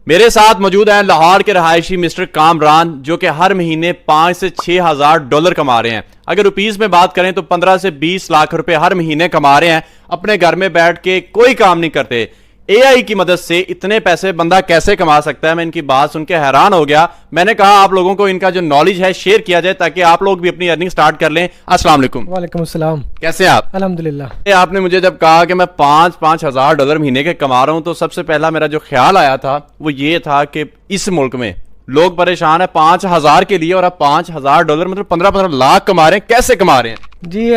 मेरे साथ मौजूद हैं लाहौर के रहायशी मिस्टर कामरान, जो कि हर महीने 5 से 6 हजार डॉलर कमा रहे हैं। अगर रुपीस में बात करें तो 15 से 20 लाख रुपए हर महीने कमा रहे हैं। अपने घर में बैठ के कोई काम नहीं करते। एआई की मदद से इतने पैसे बंदा कैसे कमा सकता है, मैं इनकी बात सुन के हैरान हो गया। मैंने कहा आप लोगों को इनका जो नॉलेज है शेयर किया जाए ताकि आप लोग भी अपनी अर्निंग स्टार्ट कर लें। अस्सलाम वालेकुम। वालेकुम अस्सलाम। कैसे हैं आप? अल्हम्दुलिल्लाह। आपने मुझे जब कहा कि मैं 5-5 हजार डॉलर महीने के कमा रहा हूं तो सबसे पहला मेरा जो ख्याल आया था वो ये था कि इस मुल्क में लोग परेशान है 5,000 के लिए, और अब 5,000 डॉलर मतलब 15-15 लाख कमा रहे हैं। कैसे कमा रहे हैं जी?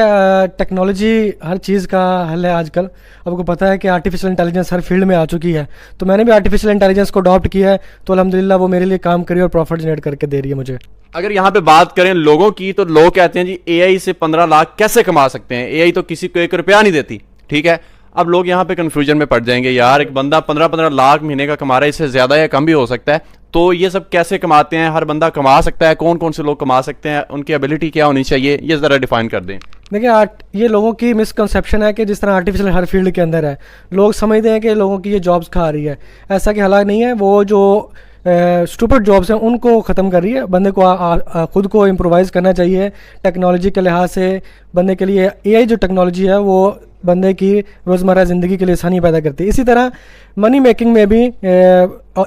टेक्नोलॉजी हर चीज़ का हल है आजकल। आपको पता है कि आर्टिफिशियल इंटेलिजेंस हर फील्ड में आ चुकी है, तो मैंने भी आर्टिफिशियल इंटेलिजेंस को अडॉप्ट किया है, तो अल्हम्दुलिल्लाह वो मेरे लिए काम करी और प्रॉफिट जनरेट करके दे रही है मुझे। अगर यहाँ पे बात करें लोगों की, तो लोग कहते हैं जी एआई से 15 लाख कैसे कमा सकते हैं, एआई तो किसी को 1 रुपया नहीं देती। ठीक है, अब लोग यहाँ पे कंफ्यूजन में पड़ जाएंगे, यार एक बंदा 15-15 लाख महीने का कमा रहा है, इससे ज्यादा या कम भी हो सकता है, तो ये सब कैसे कमाते हैं? हर बंदा कमा सकता है? कौन कौन से लोग कमा सकते हैं? उनकी एबिलिटी क्या होनी चाहिए, ये जरा डिफाइन कर दें। देखिए, ये लोगों की मिसकंसेप्शन है कि जिस तरह आर्टिफिशियल हर फील्ड के अंदर है, लोग समझते हैं कि लोगों की ये जॉब्स खा रही है। ऐसा कि हालांकि नहीं है। वो जो स्टूपिड जॉब्स हैं उनको ख़त्म कर रही है। बंदे को खुद को इम्प्रोवाइज़ करना चाहिए टेक्नोलॉजी के लिहाज से। बंदे के लिए एआई जो टेक्नोलॉजी है वो बंदे की रोज़मर्रा ज़िंदगी के लिए आसानी पैदा करती है। इसी तरह मनी मेकिंग में भी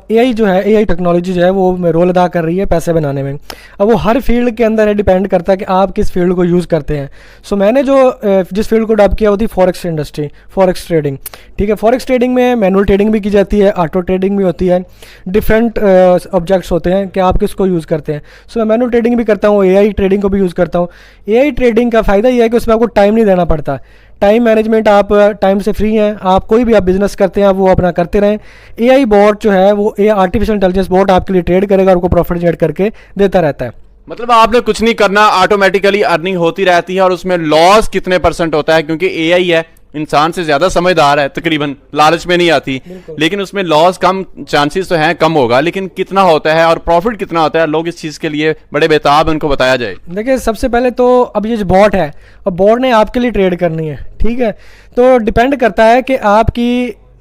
एआई जो है, एआई टेक्नोलॉजी जो है वो रोल अदा कर रही है पैसे बनाने में। अब वो हर फील्ड के अंदर है, डिपेंड करता है कि आप किस फील्ड को यूज़ करते हैं। सो मैंने जो जिस फील्ड को अडॉप्ट किया वो थी फॉरेक्स इंडस्ट्री, फॉरेक्स ट्रेडिंग। ठीक है, फॉरेक्स ट्रेडिंग में मैनुअल ट्रेडिंग भी की जाती है, ऑटो ट्रेडिंग भी होती है, डिफरेंट ऑब्जेक्ट्स होते हैं कि आप किसको यूज़ करते हैं। सो मैं मैनुअल ट्रेडिंग भी करता हूँ, एआई ट्रेडिंग को भी यूज़ करता हूँ। एआई ट्रेडिंग का फ़ायदा ये है कि उसमें आपको टाइम नहीं देना पड़ता। टाइम मैनेजमेंट, आप टाइम से फ्री हैं, आप कोई भी आप बिजनेस करते हैं आप वो अपना करते रहें। एआई बॉट जो है वो आर्टिफिशियल इंटेलिजेंस बॉट आपके लिए ट्रेड करेगा और आपको प्रॉफिट जनरेट करके देता रहता है। मतलब आपने कुछ नहीं करना, ऑटोमेटिकली अर्निंग होती रहती है। और उसमें लॉस कितने % होता है? क्योंकि एआई है, इंसान से ज्यादा समझदार है, तकरीबन लालच में नहीं आती, लेकिन उसमें लॉस कम, चांसेस तो हैं कम होगा, लेकिन कितना होता है और प्रॉफिट कितना होता है, लोग इस चीज के लिए बड़े बेताब, उनको बताया जाए। देखिए, सबसे पहले तो अब ये जो बॉट है, अब बॉट ने आपके लिए ट्रेड करनी है। ठीक है, तो डिपेंड करता है कि आपकी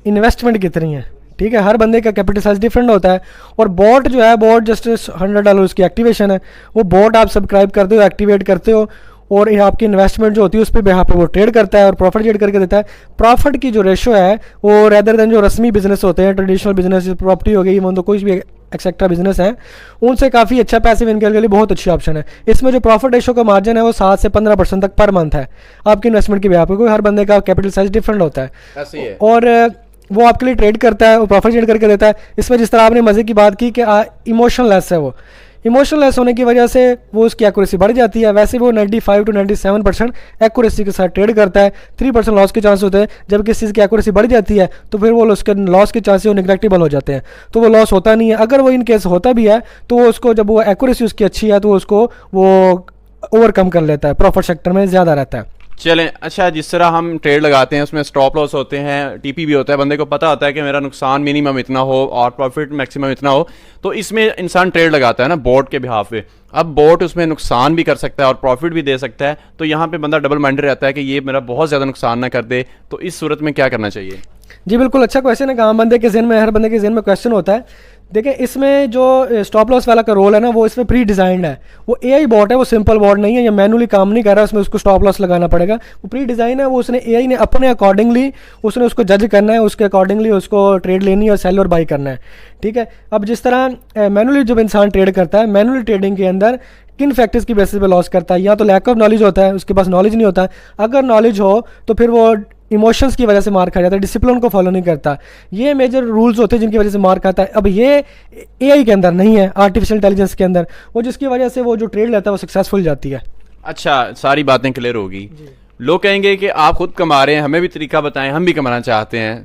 इन्वेस्टमेंट कितनी है। ठीक है, हर बंदे का कैपिटल साइज डिफरेंट होता है। और बॉट जो है, बॉट जस्ट $100 उसकी एक्टिवेशन है। वो बॉट आप सब्सक्राइब करते हो, एक्टिवेट करते हो, और ये आपकी इन्वेस्टमेंट जो होती है उस पर यहाँ पे वो ट्रेड करता है और प्रॉफिट जनरेट करके देता है। प्रॉफिट की जो रेशो है वो रेदर देन जो रस्मी बिजनेस होते हैं, ट्रेडिशनल बिजनेस, प्रॉपर्टी हो गई, मतलब कोई भी एक्सेट्रा बिजनेस है, उनसे काफ़ी अच्छा पैसिव इनकम के लिए बहुत अच्छी ऑप्शन है। इसमें जो प्रॉफिट रेशो का मार्जिन है वो 7 से 15% तक पर मंथ है आपकी इन्वेस्टमेंट की बिहाफ पे। कोई हर बंदे का कैपिटल साइज डिफरेंट होता है, ऐसे ही है। और वो आपके लिए ट्रेड करता है और प्रॉफिट जनरेट करके देता है। इसमें जिस तरह आपने मज़े की बात की कि इमोशनल लेस है, वो इमोशनल लेस होने की वजह से वो उसकी एक्यूरेसी बढ़ जाती है। वैसे वो 95 to 97% एक्यूरेसी के साथ ट्रेड करता है। 3% लॉस के चांस होते हैं। जब किसी चीज़ की एक्यूरेसी बढ़ जाती है तो फिर वो उसके लॉस के चांसेस नेगलेक्टेबल हो जाते हैं, तो वो लॉस होता नहीं है। अगर वो इन केस होता भी है तो वो उसको, जब वो एक्यूरेसी उसकी अच्छी है तो उसको वो ओवरकम कर लेता है, प्रॉफिट सेक्टर में ज़्यादा रहता है। चलें, अच्छा, जिस तरह हम ट्रेड लगाते हैं उसमें स्टॉप लॉस होते हैं, टीपी भी होता है, बंदे को पता होता है कि मेरा नुकसान मिनिमम इतना हो और प्रॉफिट मैक्सिमम इतना हो, तो इसमें इंसान ट्रेड लगाता है ना बोट के बिहाफ पे। अब बोट उसमें नुकसान भी कर सकता है और प्रॉफिट भी दे सकता है, तो यहाँ पे बंदा डबल माइंडेड रहता है कि ये मेरा बहुत ज़्यादा नुकसान ना कर दे। तो इस सूरत में क्या करना चाहिए? जी बिल्कुल, अच्छा क्वेश्चन है। काम बंदे के ज़हन में, हर बंदे के ज़हन में क्वेश्चन होता है। देखिए, इसमें जो स्टॉप लॉस वाला का रोल है ना, वो इसमें प्री डिज़ाइंड है। वो एआई बॉट है, वो सिंपल बॉट नहीं है, ये मैनुअली काम नहीं कर रहा है, उसमें उसको स्टॉप लॉस लगाना पड़ेगा। वो प्री डिज़ाइन है, वो उसने एआई ने अपने अकॉर्डिंगली उसने उसको जज करना है, उसके अकॉर्डिंगली उसको ट्रेड लेनी है और सेल और बाई करना है। ठीक है, अब जिस तरह मैनुअली जब इंसान ट्रेड करता है, मैनुअली ट्रेडिंग के अंदर किन फैक्टर्स की बेसिस पे लॉस करता है? या तो लैक ऑफ नॉलेज होता है, उसके पास नॉलेज नहीं होता। अगर नॉलेज हो तो फिर वो इमोशंस की वजह से मार खा जाता है, डिसिप्लिन को फॉलो नहीं करता। ये मेजर रूल्स होते हैं जिनकी वजह से मार खाता है। अब ये एआई के अंदर नहीं है, आर्टिफिशियल इंटेलिजेंस के अंदर, वो जिसकी वजह से वो जो ट्रेड लेता है वो सक्सेसफुल जाती है। अच्छा, सारी बातें क्लियर होगी। लोग कहेंगे कि आप खुद कमा रहे हैं, हमें भी तरीका बताएं, हम भी कमाना चाहते हैं,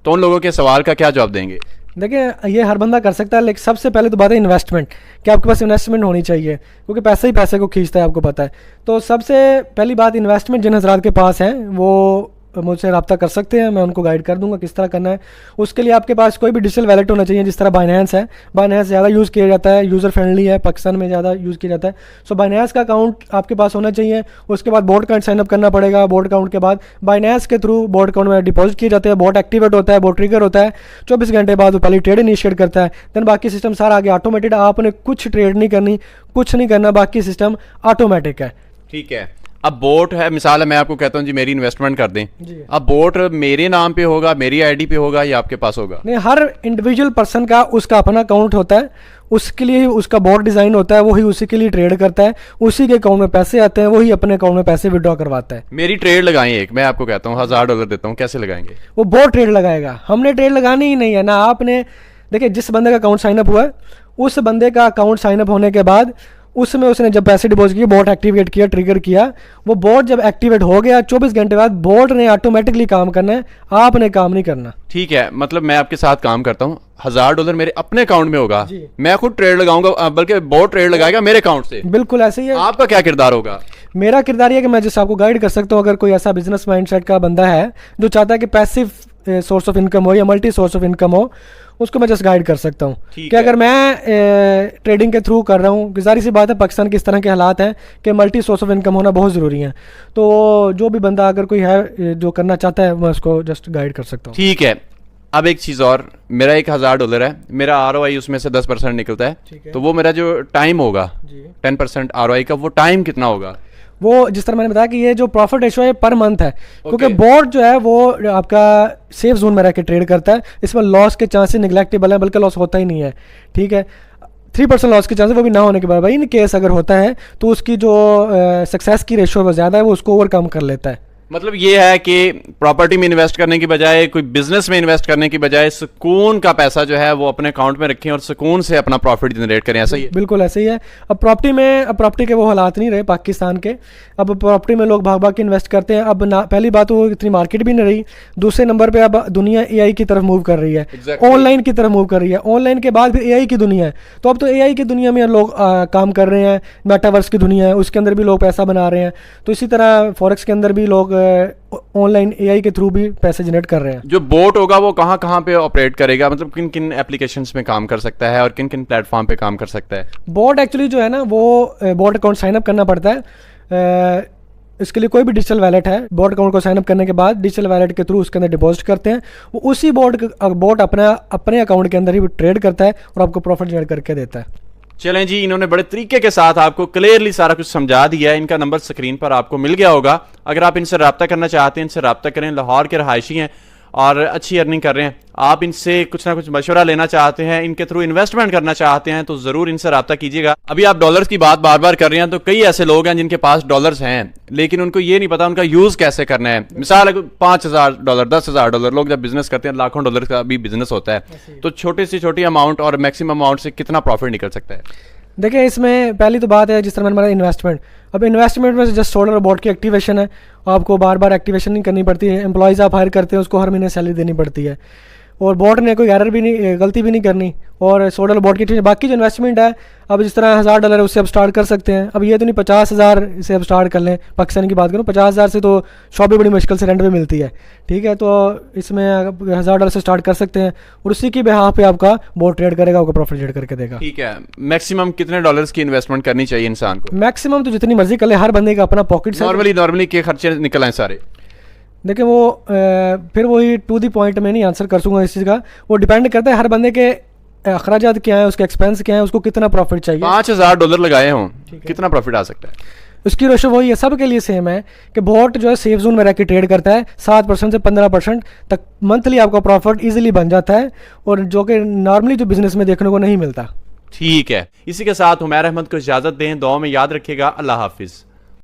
तो उन लोगों के सवाल का क्या जवाब देंगे? देखिए, ये हर बंदा कर सकता है, लेकिन सबसे पहले तो बात है इन्वेस्टमेंट, कि आपके पास इन्वेस्टमेंट होनी चाहिए, क्योंकि पैसा ही पैसे को खींचता है, आपको पता है। तो सबसे पहली बात, इन्वेस्टमेंट जिन हजरात के पास है वो मुझसे रब्ता कर सकते हैं, मैं उनको गाइड कर दूंगा किस तरह करना है। उसके लिए आपके पास कोई भी डिजिटल वैलेट होना चाहिए, जिस तरह बाइनेंस है। बाइनेंस ज़्यादा यूज़ किया जाता है, यूज़र फ्रेंडली है, पाकिस्तान में ज़्यादा यूज़ किया जाता है। सो बाइनेंस का अकाउंट आपके पास होना चाहिए। उसके बाद बोर्ड अकाउंट साइनअप करना पड़ेगा। बोर्ड अकाउंट के बाद बाइनेंस के थ्रू बोर्ड अकाउंट में डिपॉजिट किए जाते हैं, बोर्ड एक्टिवेट होता है, बोर्ड ट्रिगर होता है, 24 घंटे बाद वो पहले ट्रेड इनिशिएट करता है, देन बाकी सिस्टम सारा आगे ऑटोमेटेड। आपने कुछ ट्रेड नहीं करनी, कुछ नहीं करना, बाकी सिस्टम ऑटोमेटिक है। ठीक है। अब बोट है, मिसाल है मैं आपको कहता हूँ जी मेरी इन्वेस्टमेंट कर दें, जी। अब बोट मेरे नाम पे होगा, मेरी आईडी पे होगा या आपके पास होगा? नहीं, हर इंडिविजुअल पर्सन का उसका अपना अकाउंट होता है, उसके लिए ही उसका बोर्ड डिज़ाइन होता है, वही उसी के लिए ट्रेड करता है, उसी के अकाउंट में पैसे आते हैं, वही अपने अकाउंट में पैसे विड्रॉ करवाता है। मेरी ट्रेड लगाएं एक, मैं आपको कहता हूँ $1000 देता हूँ, कैसे लगाएंगे? वो बोर्ड ट्रेड लगाएगा, हमने ट्रेड लगानी ही नहीं है ना। आपने देखिए, जिस बंदे का अकाउंट साइनअप हुआ है, उस बंदे का अकाउंट साइनअप होने के बाद उसमें उसने जब पैसे डिपॉजिट किए, बोर्ड एक्टिवेट किया, ट्रिगर किया, वो बोर्ड जब एक्टिवेट हो गया 24 घंटे बाद बोर्ड ने ऑटोमेटिकली काम करना है, आपने काम नहीं करना। ठीक है, मतलब मैं आपके साथ काम करता हूँ, $1000 मेरे अपने अकाउंट में होगा, जी। मैं खुद ट्रेड लगाऊंगा, बल्कि बोर्ड ट्रेड लगाएगा मेरे अकाउंट से। बिल्कुल ऐसे ही है। आपका क्या किरदार होगा? मेरा किरदार ये है कि मैं जैसे आपको गाइड कर सकता हूँ। अगर कोई ऐसा बिजनेस माइंडसेट का बंदा है जो चाहता है कि पैसिव सोर्स ऑफ इनकम हो या मल्टी सोर्स ऑफ इनकम हो, उसको मैं जस्ट गाइड कर सकता हूँ। ठीक कि है। अगर मैं ट्रेडिंग के थ्रू कर रहा हूँ, ज़ाहिर सी बात है पाकिस्तान के इस तरह के हालात हैं कि मल्टी सोर्स ऑफ इनकम होना बहुत ज़रूरी है। तो जो भी बंदा अगर कोई है जो करना चाहता है, मैं उसको जस्ट गाइड कर सकता हूँ। ठीक है। अब एक चीज़ और, मेरा $1000 है, मेरा ROI उसमें से 10% निकलता ठीक है, है। तो वो मेरा जो टाइम होगा जी। 10% ROI का, वो टाइम कितना होगा? वो जिस तरह मैंने बताया कि ये जो प्रॉफिट रेशियो है पर मंथ है, क्योंकि Okay. बोर्ड जो है वो आपका सेफ जोन में रह के ट्रेड करता है। इसमें लॉस के चांसेस निगलेक्टेबल है, बल्कि लॉस होता ही नहीं है। ठीक है, 3% लॉस के चांसेस वो भी ना होने के बराबर। इन केस अगर होता है तो उसकी जो सक्सेस की रेशियो वो ज़्यादा है, वो उसको ओवरकम कर लेता है। मतलब ये है कि प्रॉपर्टी में इन्वेस्ट करने की बजाय, कोई बिजनेस में इन्वेस्ट करने की बजाय, सुकून का पैसा जो है वो अपने अकाउंट में रखें और सुकून से अपना प्रॉफिट जनरेट करें, ऐसा ही है? बिल्कुल ऐसे ही है। अब प्रॉपर्टी के वो हालात नहीं रहे पाकिस्तान के। अब प्रॉपर्टी में लोग भाग भाग के इन्वेस्ट करते हैं। अब ना, पहली बात वो इतनी मार्केट भी नहीं रही, दूसरे नंबर पे अब दुनिया AI की तरफ मूव कर रही है, Exactly. ऑनलाइन की तरफ मूव कर रही है। ऑनलाइन के बाद फिर AI की दुनिया है, तो अब तो AI की दुनिया में लोग काम कर रहे हैं। मेटावर्स की दुनिया है, उसके अंदर भी लोग पैसा बना रहे हैं। तो इसी तरह फॉरेक्स के अंदर भी लोग ऑनलाइन AI के थ्रू भी पैसे जनरेट कर रहे हैं। जो बोट होगा वो कहाँ कहाँ पे ऑपरेट करेगा, मतलब किन किन एप्लीकेशंस में काम कर सकता है और किन किन प्लेटफॉर्म पे काम कर सकता है? बोर्ड एक्चुअली जो है ना, वो बोर्ड अकाउंट साइनअप करना पड़ता है। इसके लिए कोई भी डिजिटल वैलेट है, बोर्ड अकाउंट को साइनअप करने के बाद डिजिटल वैलेट के थ्रू उसके अंदर डिपॉजिट करते हैं। वो उसी बोर्ड अपने अकाउंट के अंदर ही ट्रेड करता है और आपको प्रॉफिट जनरेट करके देता है। चलें जी, इन्होंने बड़े तरीके के साथ आपको क्लियरली सारा कुछ समझा दिया है। इनका नंबर स्क्रीन पर आपको मिल गया होगा। अगर आप इनसे रब्ता करना चाहते हैं, इनसे रब्ता करें। लाहौर के रहायशी हैं और अच्छी अर्निंग कर रहे हैं। आप इनसे कुछ ना कुछ मशवरा लेना चाहते हैं, इनके थ्रू इन्वेस्टमेंट करना चाहते हैं, तो जरूर इनसे रब्ता कीजिएगा। अभी आप डॉलर्स की बात बार बार कर रहे हैं, तो कई ऐसे लोग हैं जिनके पास डॉलर्स हैं लेकिन उनको ये नहीं पता उनका यूज कैसे करना है। मिसाल है $5000, $10,000, लोग जब बिजनेस करते हैं लाखों डॉलर का भी बिजनेस होता है, तो छोटी से छोटी अमाउंट और मैक्सिमम अमाउंट से कितना प्रॉफिट निकल सकता है? देखिए, इसमें पहली तो बात है जिस तरह मैंने बताया इन्वेस्टमेंट। अब इन्वेस्टमेंट में जस्ट सोलर बोर्ड की एक्टिवेशन है, आपको बार बार एक्टिवेशन नहीं करनी पड़ती है। एम्प्लॉयज़ आप हायर करते हैं, उसको हर महीने सैलरी देनी पड़ती है, और बोर्ड ने कोई एरर भी नहीं, गलती भी नहीं करनी। और सोलर बोर्ड की बाकी जो इन्वेस्टमेंट है, अब जिस तरह $1000 है उससे अब स्टार्ट कर सकते हैं। अब ये तो नहीं 50,000 से अब स्टार्ट कर लें। पाकिस्तान की बात करूँ, 50,000 से तो शॉप भी बड़ी मुश्किल से रेंट पे मिलती है। ठीक है, तो इसमें $1000 से स्टार्ट कर सकते हैं और उसी की बिहाफ पे आपका बोर्ड ट्रेड करेगा, आपको प्रॉफिट जनरेट करके देगा। ठीक है, मैक्सिमम कितने डॉलर्स की इन्वेस्टमेंट करनी चाहिए इंसान को? मैक्सिमम तो जितनी मर्जी कर ले, हर बंदे का अपना पॉकेट है। नॉर्मली के खर्चे निकल आए सारे? देखिए, वो फिर वही टू दी पॉइंट में नहीं आंसर कर सकूंगा इस चीज़ का। वो डिपेंड करता है हर बंदे के अखराजात क्या है, उसके एक्सपेंस क्या है, उसको कितना प्रॉफिट चाहिए। $5000 लगाए हों, कितना प्रॉफिट आ सकता है? उसकी रेशो वही है, सबके लिए सेम है कि बोट जो है सेफ जोन में रह के ट्रेड करता है। 7% से 15% तक मंथली आपका प्रॉफिट इजीली बन जाता है, और जो कि नॉर्मली जो बिजनेस में देखने को नहीं मिलता। ठीक है, इसी के साथ उमैर अहमद को इजाजत दें। दुआ में याद रखिएगा। अल्लाह हाफिज।